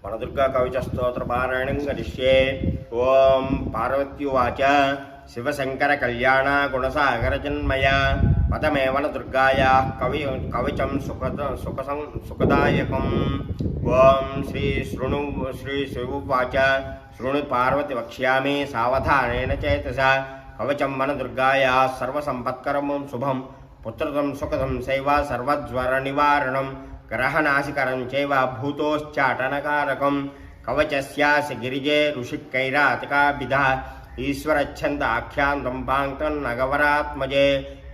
वनदुर्गा कवचस्तोत्रपारायणं करिष्ये। ओं पार्वत्युवाच शिवशंकर कल्याण गुणसागरजन्मय पदमे वनदुर्गायाः कवचं सुखदायकम्। ओं श्री शिवोवाच शृणु पार्वती वक्ष्यामि सावधानेन चेतसा कवचं वनदुर्गायाः सर्वसम्पत्करं शुभं पुत्रदं सुखदं चैव सर्वज्वरनिवारणं ग्रहनाशिकरं चैव भूतोश्चाटनकारकं कवचस्यास्य गिरिजे ऋषिकैरातिकाभिधः ईश्वरच्छन्द आख्यान्तं पाङ्क्तं नगवरात्मजे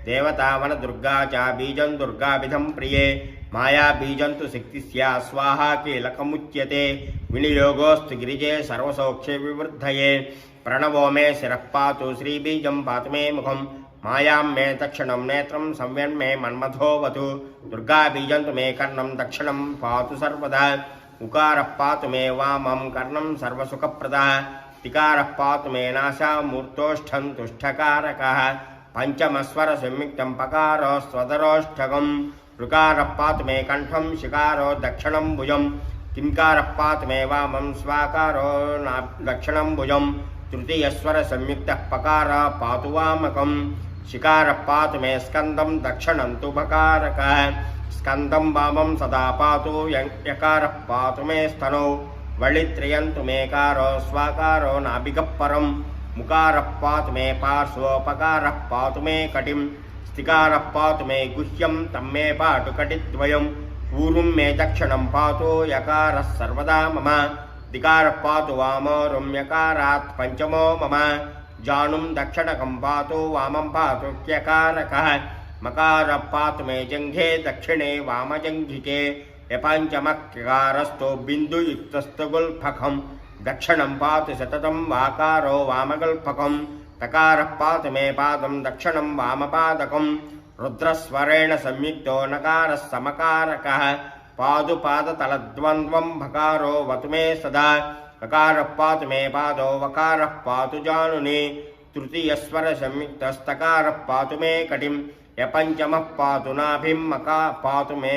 देवता वनदुर्गा च बीजं दुर्गाभिधं प्रिये माया बीजं तु शक्तिस्या स्वाहा कीलकमुच्यते विनियोगोऽस्तु गिरिजे सर्वसौख्ये विवृद्धये प्रणवो मे शिरः पातु श्रीबीजं पातु मे मुखं मायां मे दक्षिणं नेत्रं संयन्मे मन्मथोऽवतु दुर्गाबीजं तु मे कर्णं दक्षिणं पातु सर्वदा उकारः पातु मे वामं कर्णं सर्वसुखप्रदः तिकारः पातु मे नासामूर्तोष्ठं तुष्ठकारकः पंचमस्वर संयुक्तं पकारो स्वदरोष्ठकं ऋकारः पातु मे कंठं शिकारो दक्षिणं भुजं किंकारः पातु मे वामं स्वाकारो दक्षिणं भुजं तृतीयस्वर संयुक्तः पकार पातु वामकं शिकारः पातु मे स्कन्दं दक्षिणं तु भकारकः स्कन्दं वामं सदा पातु यकारः पातु मे स्तनौ वळित्रयं तु मेकारो स्वाकारो नाभिगः परं मुकारः पातु मे पार्श्वोपकारः पातु मे कटिं स्थिकारः पातु मे गुह्यं तं मे पातु कटिद्वयं पूर्वं मे दक्षिणं पातु यकारः सर्वदा मम दिकारः पातु वामोरुं यकारात् पञ्चमो मम जानुं दक्षिणकं पातु वामं पातु क्यकारकः मकारः पातु मे जङ्घे दक्षिणे वामजङ्घिके यपञ्चमक्यकारस्तु बिन्दुयुक्तस्तु गुल्फकं दक्षिणं पातु सततं वाकारो वामगल्फकं तकारः पातु मे पादं दक्षिणं वामपादकं रुद्रस्वरेण संयुक्तो नकारः समकारकः पादुपादतलद्वन्द्वं भकारो वतु मे सदा ककारः पातु मे पादो वकारः पातु जानुनि तृतीयस्वर संयुक्तस्तकारः पातु मे कटिं यपञ्चमः पातु नाभिं मका पातु मे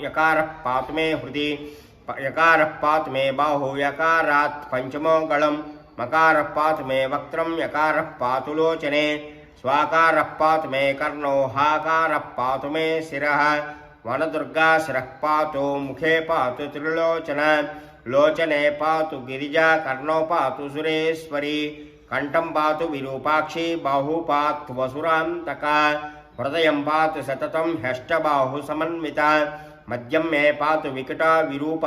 यकारः पातु मे हृदि यकारः पातु मे बाहु यकारात् पञ्चमो गलं मकारः पातु मे वक्त्रं यकारः पातु लोचने स्वाकारः पातु मे कर्णो हाकारः पातु मे शिरः वनदुर्गा शिरः पातु मुखे पातु त्रिलोचन लोचने पातु गिरिजा कर्णो पातु सुरेश्वरी कंठं पातु विरूपाक्षी बाहु पातु वसुरान्तका हृदयं पातु सततं ह्यष्टबाहु समन्विता मध्यं मे पातु विकटा विरूप